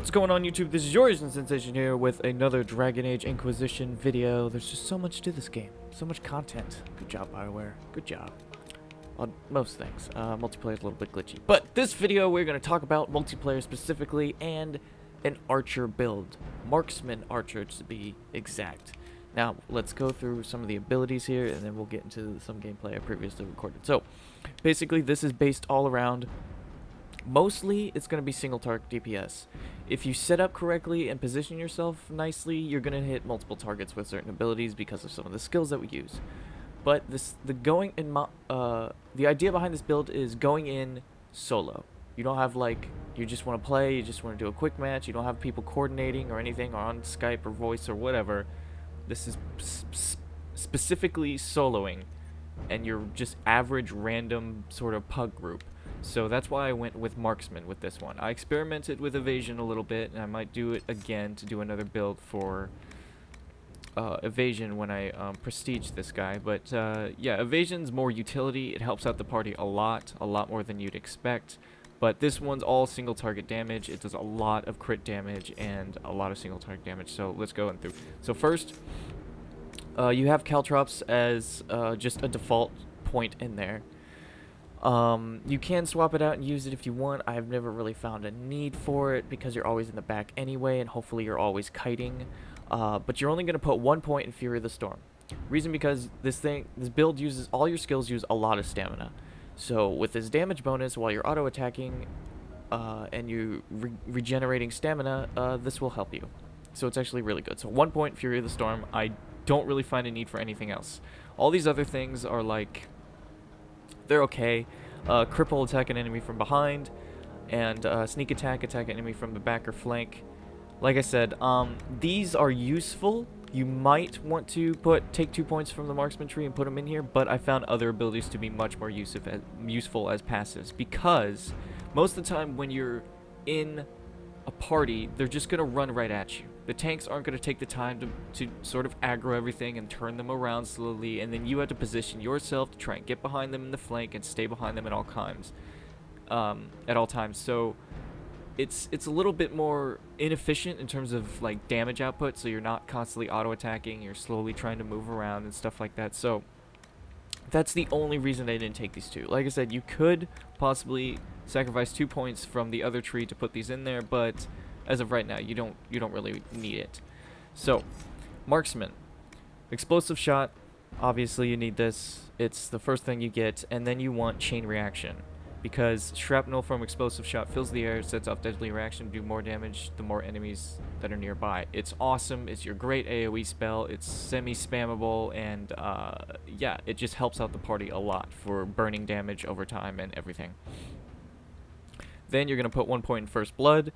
What's going on YouTube? This is yours and Sensation here with another Dragon Age Inquisition video. There's just so much to this game. So much content. Good job, BioWare. Good job. On most things. Multiplayer is a little bit glitchy. But this video we're going to talk about multiplayer specifically and an archer build. Marksman archer to be exact. Now, let's go through some of the abilities here and then we'll get into some gameplay I previously recorded. So, basically this is based all around... Mostly, it's going to be single target DPS. If you set up correctly and position yourself nicely, you're going to hit multiple targets with certain abilities because of some of the skills that we use. But the idea behind this build is going in solo. You don't have you just want to play, you just want to do a quick match, you don't have people coordinating or anything or on Skype or voice or whatever. This is specifically soloing, and you're just average random sort of pug group. So that's why I went with Marksman with this one. I experimented with Evasion a little bit, and I might do it again to do another build for Evasion when I prestige this guy. But yeah, Evasion's more utility. It helps out the party a lot more than you'd expect. But this one's all single target damage. It does a lot of crit damage and a lot of single target damage. So let's go in through. So first, you have Caltrops as just a default point in there. You can swap it out and use it if you want. I've never really found a need for it because you're always in the back anyway, and hopefully you're always kiting. But you're only going to put 1 point in Fury of the Storm. Reason because this build uses, all your skills use a lot of stamina. So with this damage bonus while you're auto attacking and you regenerating stamina, this will help you. So it's actually really good. So 1 point Fury of the Storm. I don't really find a need for anything else. All these other things are like... they're okay. Cripple, attack an enemy from behind, and sneak attack an enemy from the back or flank. Like I said, these are useful. You might want to take 2 points from the Marksman Tree and put them in here, but I found other abilities to be much more useful as passives, because most of the time when you're in a party, they're just going to run right at you. The tanks aren't going to take the time to sort of aggro everything and turn them around slowly, and then you have to position yourself to try and get behind them in the flank and stay behind them at all times. So it's a little bit more inefficient in terms of like damage output, so you're not constantly auto-attacking, you're slowly trying to move around and stuff like that. So that's the only reason I didn't take these two. Like I said, you could possibly sacrifice 2 points from the other tree to put these in there, but as of right now, you don't really need it. So, Marksman. Explosive Shot. Obviously, you need this. It's the first thing you get. And then you want Chain Reaction. Because Shrapnel from Explosive Shot fills the air, sets off deadly reaction, do more damage the more enemies that are nearby. It's awesome. It's your great AoE spell. It's semi-spammable. And, yeah, it just helps out the party a lot for burning damage over time and everything. Then you're going to put 1 point in First Blood.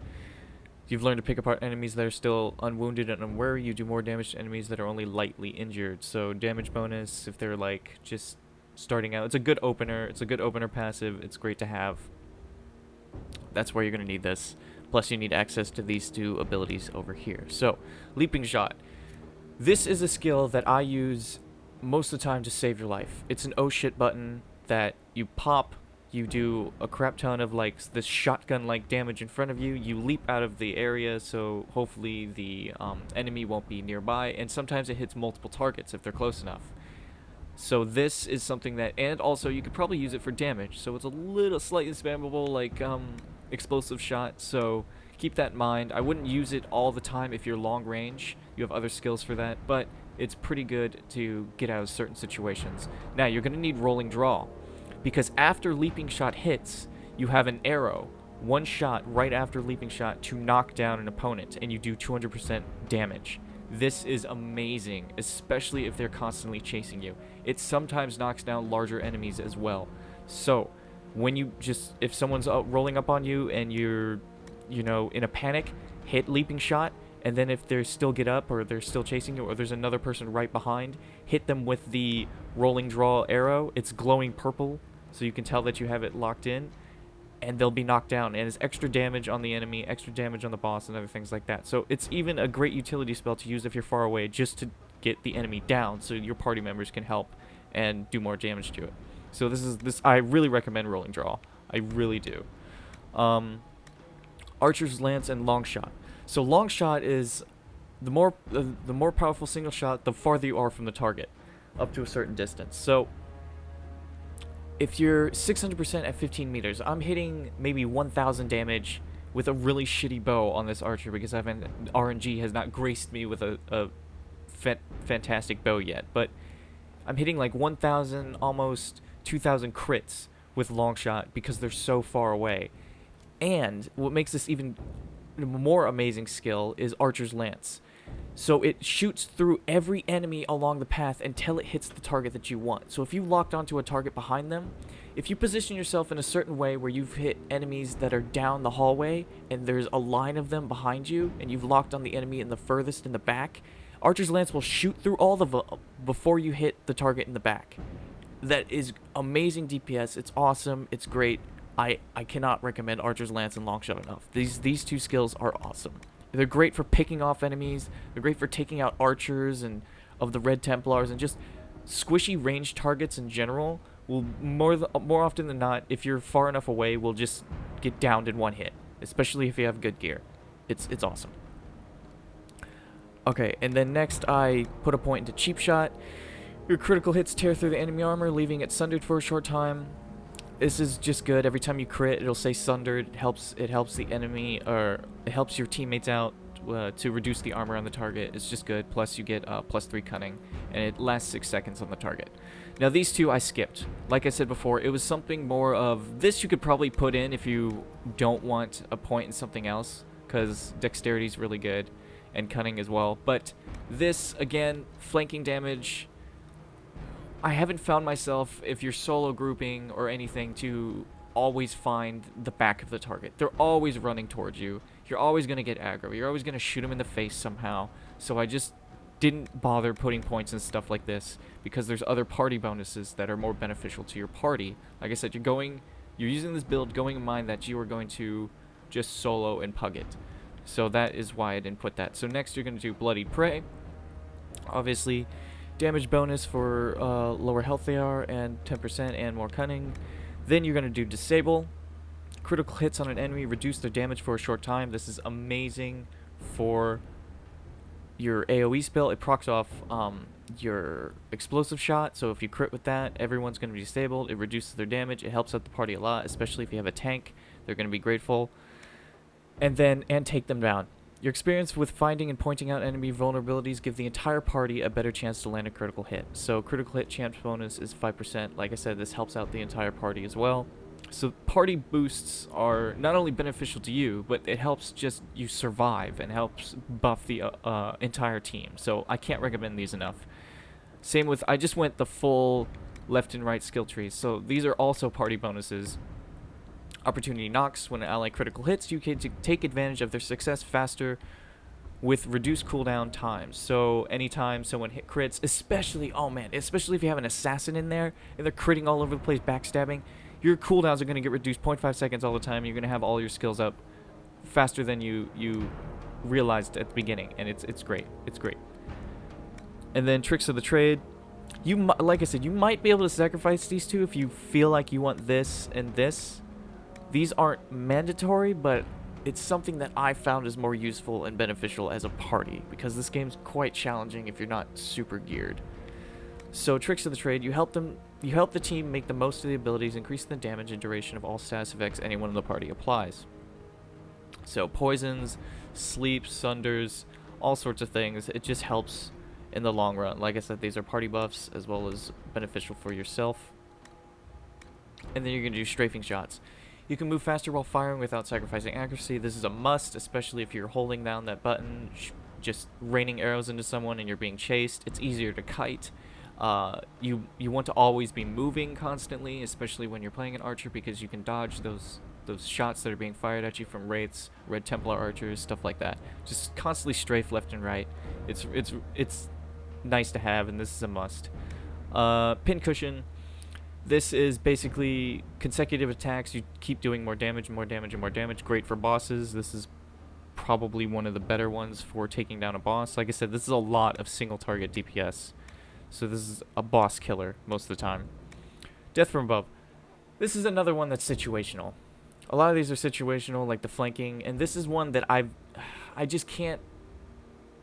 You've learned to pick apart enemies that are still unwounded and unwary. You do more damage to enemies that are only lightly injured. So damage bonus if they're like just starting out. It's a good opener. It's a good opener passive. It's great to have. That's where you're going to need this. Plus you need access to these two abilities over here. So Leaping Shot. This is a skill that I use most of the time to save your life. It's an oh shit button that you pop. You do a crap ton of like this shotgun-like damage in front of you. You leap out of the area, so hopefully the enemy won't be nearby. And sometimes it hits multiple targets if they're close enough. So this is something that, and also you could probably use it for damage. So it's a little slightly spammable, like Explosive Shot. So keep that in mind. I wouldn't use it all the time if you're long range. You have other skills for that, but it's pretty good to get out of certain situations. Now you're gonna need Rolling Draw. Because after Leaping Shot hits, you have an arrow, one shot right after Leaping Shot to knock down an opponent, and you do 200% damage. This is amazing, especially if they're constantly chasing you. It sometimes knocks down larger enemies as well. So, when you if someone's rolling up on you and you're, in a panic, hit Leaping Shot, and then if they still get up or they're still chasing you or there's another person right behind, hit them with the Rolling Draw arrow. It's glowing purple, so you can tell that you have it locked in, and they'll be knocked down. And it's extra damage on the enemy, extra damage on the boss, and other things like that. So it's even a great utility spell to use if you're far away, just to get the enemy down so your party members can help and do more damage to it. So I really recommend Rolling Draw. I really do. Archer's Lance, and Long Shot. So Long Shot is the more powerful single shot, the farther you are from the target, up to a certain distance. So if you're 600% at 15 meters, I'm hitting maybe 1,000 damage with a really shitty bow on this archer because RNG has not graced me with a fantastic bow yet. But I'm hitting like 1,000, almost 2,000 crits with long shot because they're so far away. And what makes this even more amazing skill is Archer's Lance. So it shoots through every enemy along the path until it hits the target that you want. So if you locked onto a target behind them, if you position yourself in a certain way where you've hit enemies that are down the hallway and there's a line of them behind you and you've locked on the enemy in the furthest in the back, Archer's Lance will shoot through all of them before you hit the target in the back. That is amazing DPS. It's awesome. It's great. I cannot recommend Archer's Lance and Longshot enough. These two skills are awesome. They're great for picking off enemies. They're great for taking out archers and of the Red Templars, and just squishy ranged targets in general will more often than not, if you're far enough away, will just get downed in one hit, especially if you have good gear. It's awesome. Okay, and then next I put a point into Cheap Shot. Your critical hits tear through the enemy armor, leaving it sundered for a short time. This is just good. Every time you crit, it'll say sundered. It helps the enemy, or it helps your teammates out to reduce the armor on the target. It's just good. Plus you get +3 cunning, and it lasts 6 seconds on the target. Now these two I skipped. Like I said before, it was something more of this you could probably put in if you don't want a point in something else, because dexterity is really good, and cunning as well. But this, again, flanking damage, I haven't found myself, if you're solo grouping or anything, to always find the back of the target. They're always running towards you. You're always going to get aggro. You're always going to shoot them in the face somehow. So I just didn't bother putting points and stuff like this because there's other party bonuses that are more beneficial to your party. Like I said, you're using this build going in mind that you are going to just solo and pug it. So that is why I didn't put that. So next you're going to do Bloodied Prey. Obviously, damage bonus for lower health they are, and 10% and more cunning. Then you're going to do Disable. Critical hits on an enemy reduce their damage for a short time. This is amazing for your AoE spell. It procs off your explosive shot, so if you crit with that, everyone's going to be disabled. It reduces their damage. It helps out the party a lot, especially if you have a tank. They're going to be grateful. And take them down. Your experience with finding and pointing out enemy vulnerabilities give the entire party a better chance to land a critical hit. So critical hit chance bonus is 5%. Like I said, this helps out the entire party as well. So party boosts are not only beneficial to you, but it helps just you survive and helps buff the entire team. So I can't recommend these enough. Same with, I just went the full left and right skill trees. So these are also party bonuses. Opportunity knocks. When an ally critical hits, you can take advantage of their success faster with reduced cooldown times. So anytime someone hit crits, especially if you have an assassin in there and they're critting all over the place, backstabbing, your cooldowns are going to get reduced 0.5 seconds all the time. You're going to have all your skills up faster than you realized at the beginning, and it's great. It's great. And then Tricks of the Trade. Like I said, you might be able to sacrifice these two if you feel like you want this and this. These aren't mandatory, but it's something that I found is more useful and beneficial as a party, because this game's quite challenging if you're not super geared. So Tricks of the Trade, you help the team make the most of the abilities, increasing the damage and duration of all status effects anyone in the party applies. So poisons, sleeps, sunders, all sorts of things. It just helps in the long run. Like I said, these are party buffs as well as beneficial for yourself. And then you're going to do Strafing Shots. You can move faster while firing without sacrificing accuracy. This is a must, especially if you're holding down that button, just raining arrows into someone and you're being chased. It's easier to kite. You want to always be moving constantly, especially when you're playing an archer, because you can dodge those shots that are being fired at you from wraiths, Red Templar archers, stuff like that. Just constantly strafe left and right. It's nice to have, and this is a must. Pincushion. This is basically consecutive attacks. You keep doing more damage and more damage and more damage. Great for bosses. This is probably one of the better ones for taking down a boss. Like I said, this is a lot of single target DPS. So this is a boss killer most of the time. Death from Above. This is another one that's situational. A lot of these are situational, like the flanking, and this is one that I just can't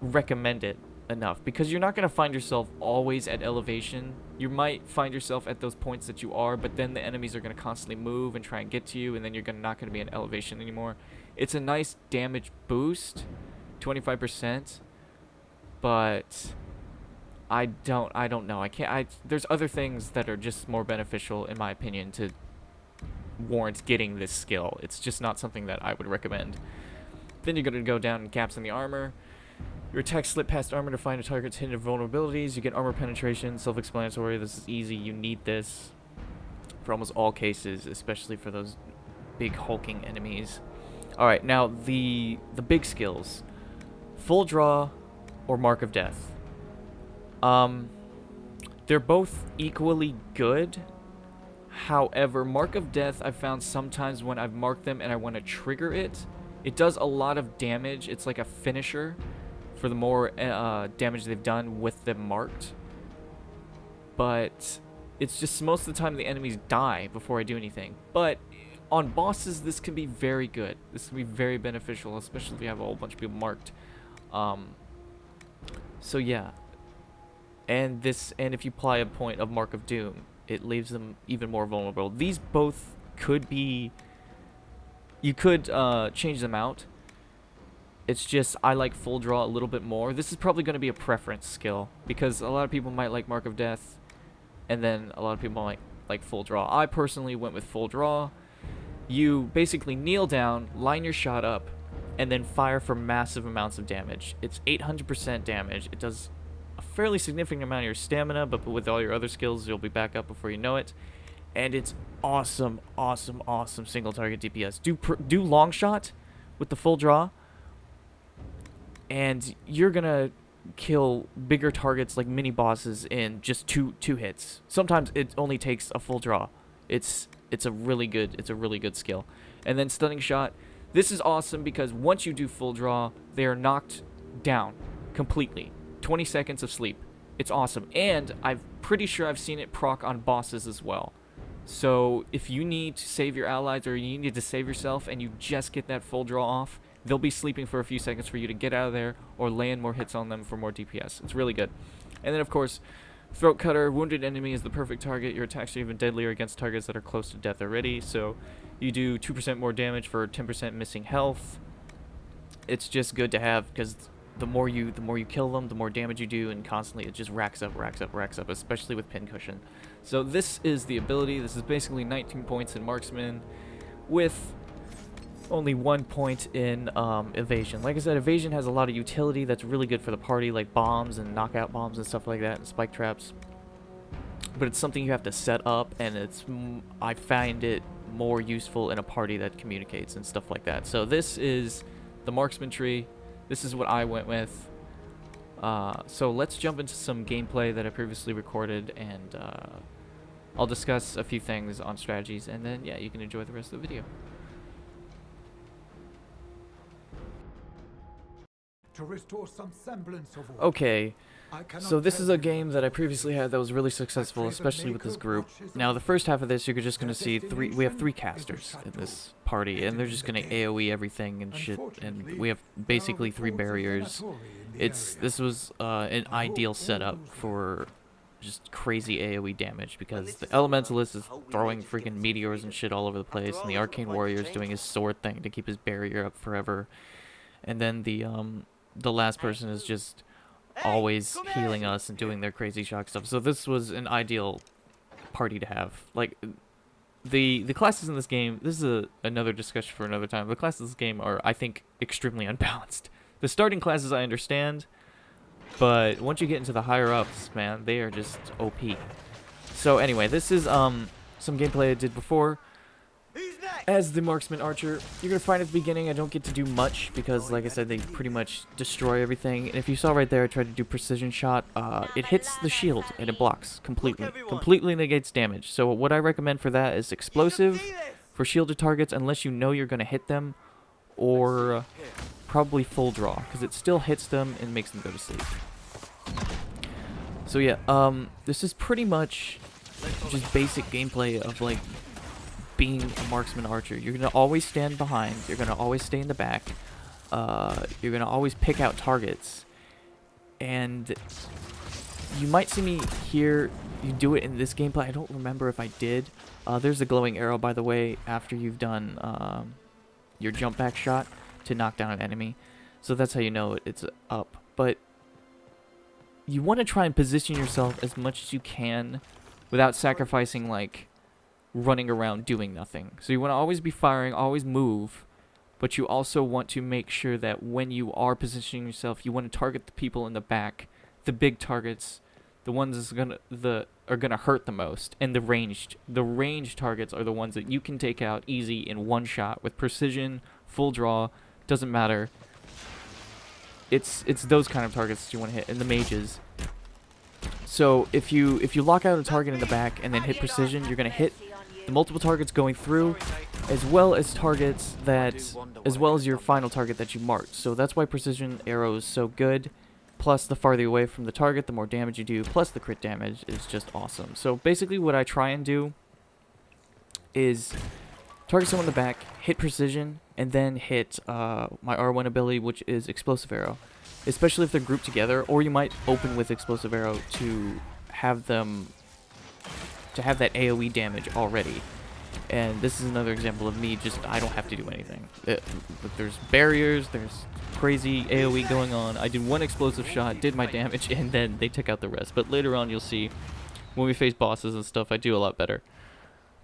recommend it enough, because you're not going to find yourself always at elevation. You might find yourself at those points that you are, but then the enemies are going to constantly move and try and get to you, and then you're not going to be in elevation anymore. It's a nice damage boost, 25%, but I don't know. There's other things that are just more beneficial, in my opinion, to warrant getting this skill. It's just not something that I would recommend. Then you're going to go down and caps in the armor. Your attacks slip past armor to find a target's hidden vulnerabilities. You get armor penetration, self-explanatory. This is easy. You need this for almost all cases, especially for those big hulking enemies. Alright, now the big skills. Full draw or Mark of Death. They're both equally good. However, Mark of Death, I've found sometimes when I've marked them and I want to trigger it, it does a lot of damage. It's like a finisher for the more damage they've done with them marked. But it's just most of the time the enemies die before I do anything. But on bosses, this can be very good. This can be very beneficial, especially if you have a whole bunch of people marked. So yeah. And if you apply a point of Mark of Doom, it leaves them even more vulnerable. These both could be... You could change them out. It's just I like full draw a little bit more. This is probably going to be a preference skill, because a lot of people might like Mark of Death, and then a lot of people might like full draw. I personally went with full draw. You basically kneel down, line your shot up, and then fire for massive amounts of damage. It's 800% damage. It does a fairly significant amount of your stamina, but with all your other skills, you'll be back up before you know it. And it's awesome, awesome, awesome single target DPS. Do long shot with the full draw, and you're gonna kill bigger targets like mini bosses in just two hits. Sometimes it only takes a full draw. It's a really good skill. And then stunning shot. This is awesome because once you do full draw, they are knocked down completely. 20 seconds of sleep. It's awesome. And I'm pretty sure I've seen it proc on bosses as well. So if you need to save your allies or you need to save yourself and you just get that full draw off, they'll be sleeping for a few seconds for you to get out of there or land more hits on them for more DPS. It's really good. And then, of course, Throat Cutter. Wounded enemy is the perfect target. Your attacks are even deadlier against targets that are close to death already. So you do 2% more damage for 10% missing health. It's just good to have because the more you kill them, the more damage you do, and constantly it just racks up, especially with pincushion. So this is the ability. This is basically 19 points in Marksman with only 1 point in evasion. Like I said, evasion has a lot of utility that's really good for the party, like bombs and knockout bombs and stuff like that, and spike traps. But it's something you have to set up, and I find it more useful in a party that communicates and stuff like that. So this is the Marksman Tree. This is what I went with. So let's jump into some gameplay that I previously recorded, and I'll discuss a few things on strategies, and then yeah, you can enjoy the rest of the video. To restore some semblance of order. Okay, so this is a game that I previously had that was really successful, especially with this group. Now, the first half of this, you're just gonna see we have three casters in this party, and they're just gonna AOE everything and shit, and we have basically 3 barriers. This was an ideal setup for just crazy AOE damage, because the Elementalist is throwing freaking meteors and shit all over the place, and the Arcane Warrior is doing his sword thing to keep his barrier up forever, and then the last person is just always healing us and doing their crazy shock stuff. So this was an ideal party to have. Like, the classes in this game, this is another discussion for another time. The classes in this game are, I think, extremely unbalanced. The starting classes I understand, but once you get into the higher ups, man, they are just OP. So anyway, this is some gameplay I did before. As the Marksman Archer, you're going to find at the beginning I don't get to do much because, like I said, they pretty much destroy everything. And if you saw right there, I tried to do precision shot. It hits the shield and it blocks completely. Completely negates damage. So what I recommend for that is explosive for shielded targets unless you know you're going to hit them, or probably full draw because it still hits them and makes them go to sleep. So yeah, this is pretty much just basic gameplay of like being a marksman archer. You're going to always stand behind. You're going to always stay in the back. You're going to always pick out targets. And you might see me here. You do it in this gameplay. I don't remember if I did. There's a glowing arrow, by the way, after you've done your jump back shot to knock down an enemy. So that's how you know it's up. But you want to try and position yourself as much as you can without sacrificing, like, running around doing nothing. So you want to always be firing, always move, but you also want to make sure that when you are positioning yourself, you want to target the people in the back, the big targets, the ones that are gonna hurt the most, and the ranged targets are the ones that you can take out easy in one shot with precision, full draw, doesn't matter. It's those kind of targets that you want to hit, and the mages. So if you lock out a target in the back and then hit precision, you're gonna hit the multiple targets going through, as well as your final target that you marked. So that's why precision arrow is so good. Plus, the farther away from the target, the more damage you do. Plus, the crit damage is just awesome. So basically, what I try and do is target someone in the back, hit precision, and then hit my R1 ability, which is explosive arrow. Especially if they're grouped together, or you might open with explosive arrow to have that AoE damage already. And this is another example of me I don't have to do anything. There's barriers, there's crazy AoE going on. I did one explosive shot, did my damage, and then they took out the rest. But later on, you'll see when we face bosses and stuff, I do a lot better.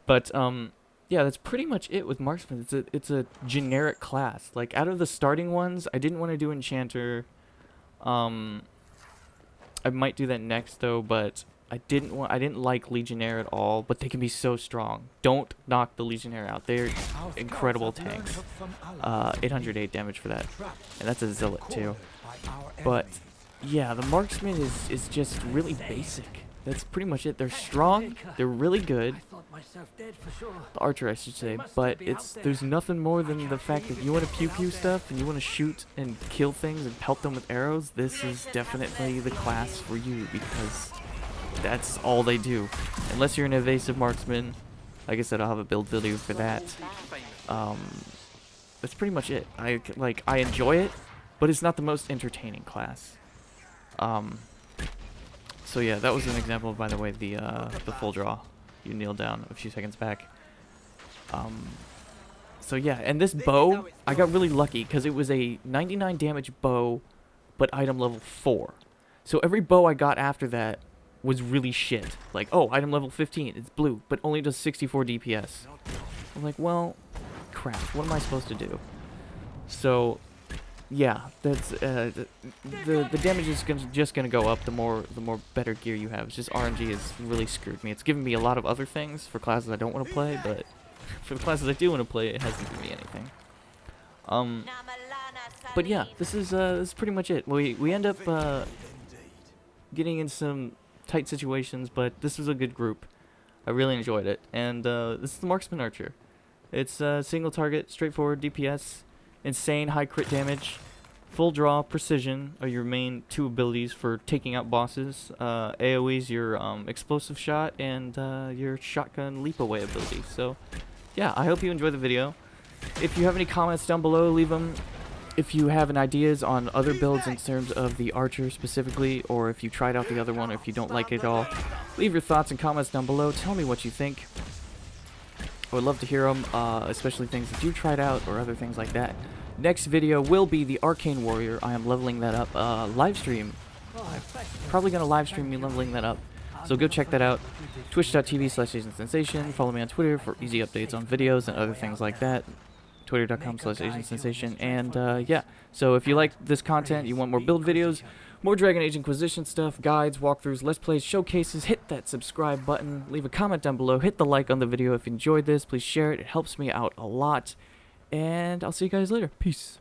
But yeah, that's pretty much it with Marksman. It's a generic class. Like, out of the starting ones, I didn't want to do Enchanter. I might do that next though, but I didn't like Legionnaire at all, but they can be so strong. Don't knock the Legionnaire out. They're incredible tanks. 808 damage for that. And that's a Zealot too. But yeah, the Marksman is just really basic. That's pretty much it. They're strong, they're really good. The Archer, I should say, but there's nothing more than the fact that you want to pew stuff and you want to shoot and kill things and pelt them with arrows. This is definitely the class for you, because that's all they do. Unless you're an evasive marksman, like I said, I'll have a build video for that. That's pretty much it. I enjoy it, but it's not the most entertaining class. So yeah, that was an example of, by the way, the full draw. You kneel down a few seconds back. So yeah, and this bow, I got really lucky because it was a 99 damage bow, but item level 4. So every bow I got after that was really shit. Like, oh, item level 15, it's blue, but only does 64 DPS. I'm like, well, crap, what am I supposed to do? So yeah, that's the damage is just gonna go up the more better gear you have. It's just RNG has really screwed me. It's given me a lot of other things for classes I don't want to play, but for the classes I do want to play, it hasn't given me anything. But yeah, this is pretty much it. We end up getting in some tight situations, but this was a good group. I really enjoyed it, and this is the Marksman Archer. It's single target, straightforward DPS. Insane high crit damage, full draw, precision are your main two abilities for taking out bosses. AoE's your explosive shot, and your shotgun leap away ability. So yeah, I hope you enjoyed the video. If you have any comments down below, leave them. If you have any ideas on other builds in terms of the Archer specifically, or if you tried out the other one, or if you don't like it at all, leave your thoughts and comments down below. Tell me what you think. I would love to hear them, especially things that you tried out or other things like that. Next video will be the Arcane Warrior. I am leveling that up. Live stream. I'm probably going to live stream me leveling that up. So go check that out. Twitch.tv/AsianSensation. Follow me on Twitter for easy updates on videos and other things like that. Twitter.com/AsianSensation. And yeah, so if you like this content, you want more build videos, more Dragon Age Inquisition stuff, guides, walkthroughs, let's plays, showcases, hit that subscribe button, leave a comment down below, hit the like on the video if you enjoyed this, please share it, it helps me out a lot, and I'll see you guys later. Peace.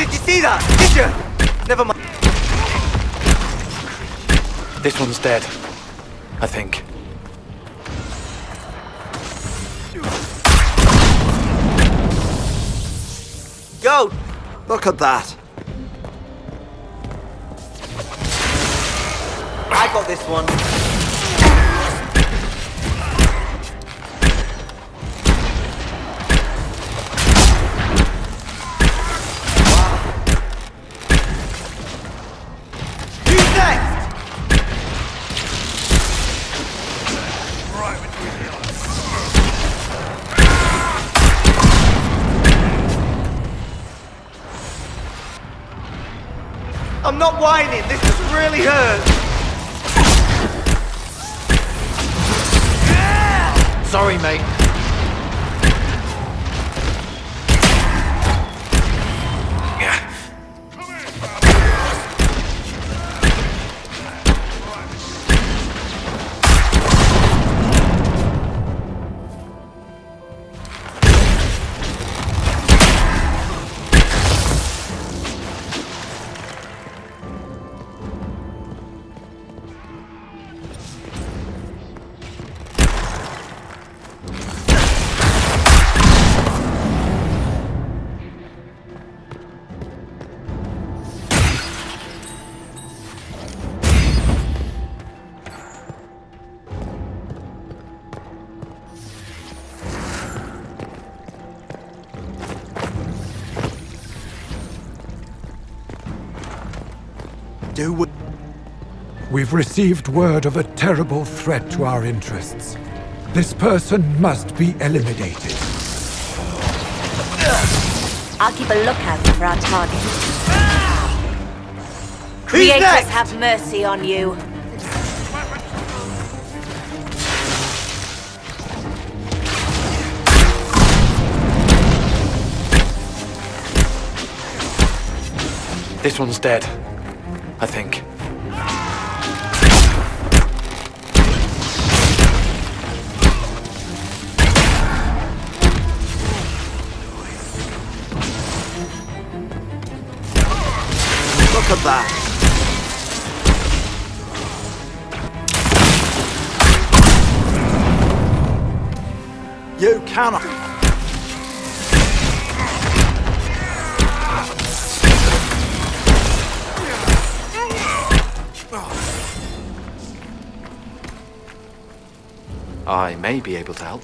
did you see that? Did you? Never mind. This one's dead, I think. Go! Look at that. I got this one. Who's next? I'm not whining. This doesn't really hurt. Sorry, mate. We've received word of a terrible threat to our interests. This person must be eliminated. I'll keep a lookout for our target. Who's Creators next? have mercy on you. This one's dead, I think. Look at that. You cannot. I may be able to help.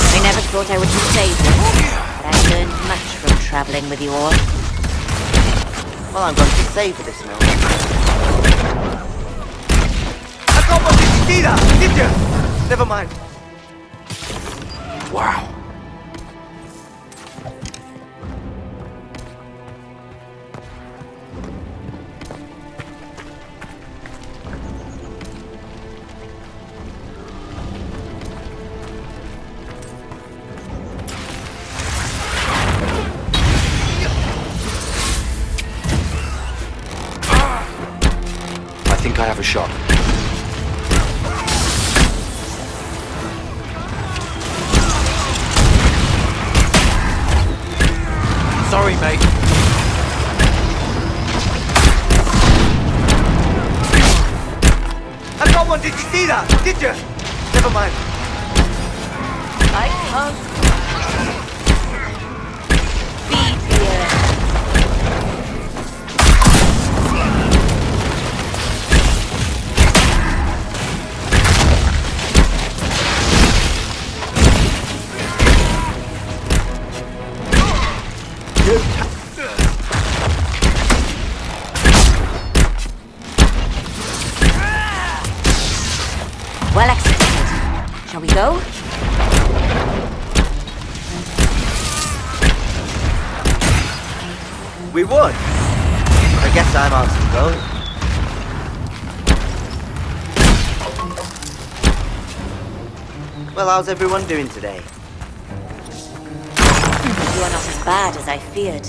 I never thought I would be saved, but I've learned much from traveling with you all. Well, I'm going to save this now. I got one. Did you see that? Did you? Never mind. Wow. I think I have a shot. Sorry, mate. I got one. Did you see that? Did you? Never mind. I can't feed here. Well executed. Shall we go? We would. I guess I'm asked to go. Well, how's everyone doing today? You are not as bad as I feared.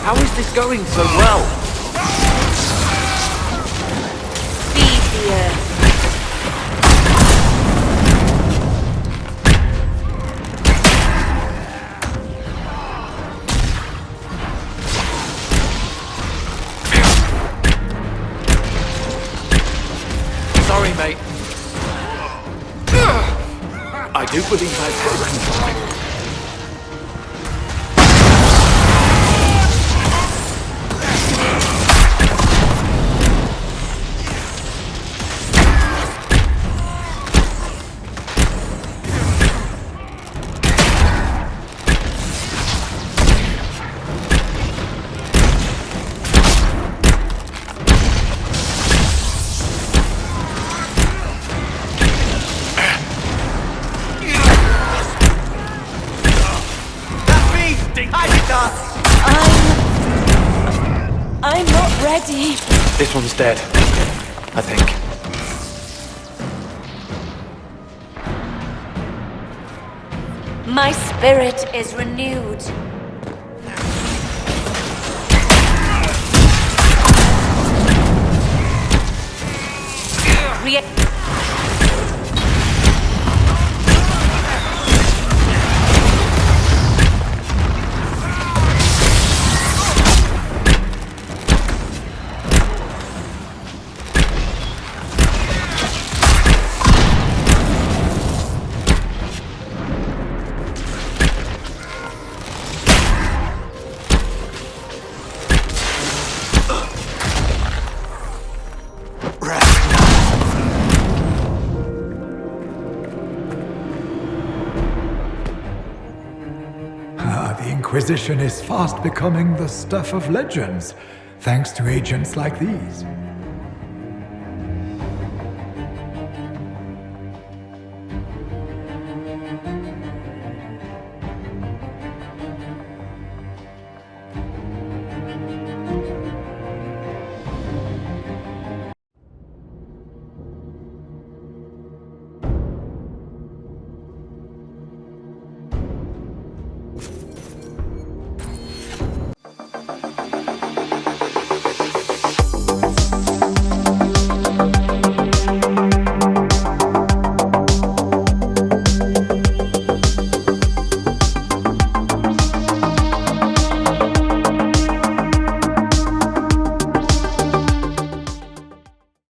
How is this going so well? Feed the earth. Sorry, mate. I do believe I've broken something. I'm not ready. This one's dead, I think. My spirit is renewed. The Inquisition is fast becoming the stuff of legends, thanks to agents like these.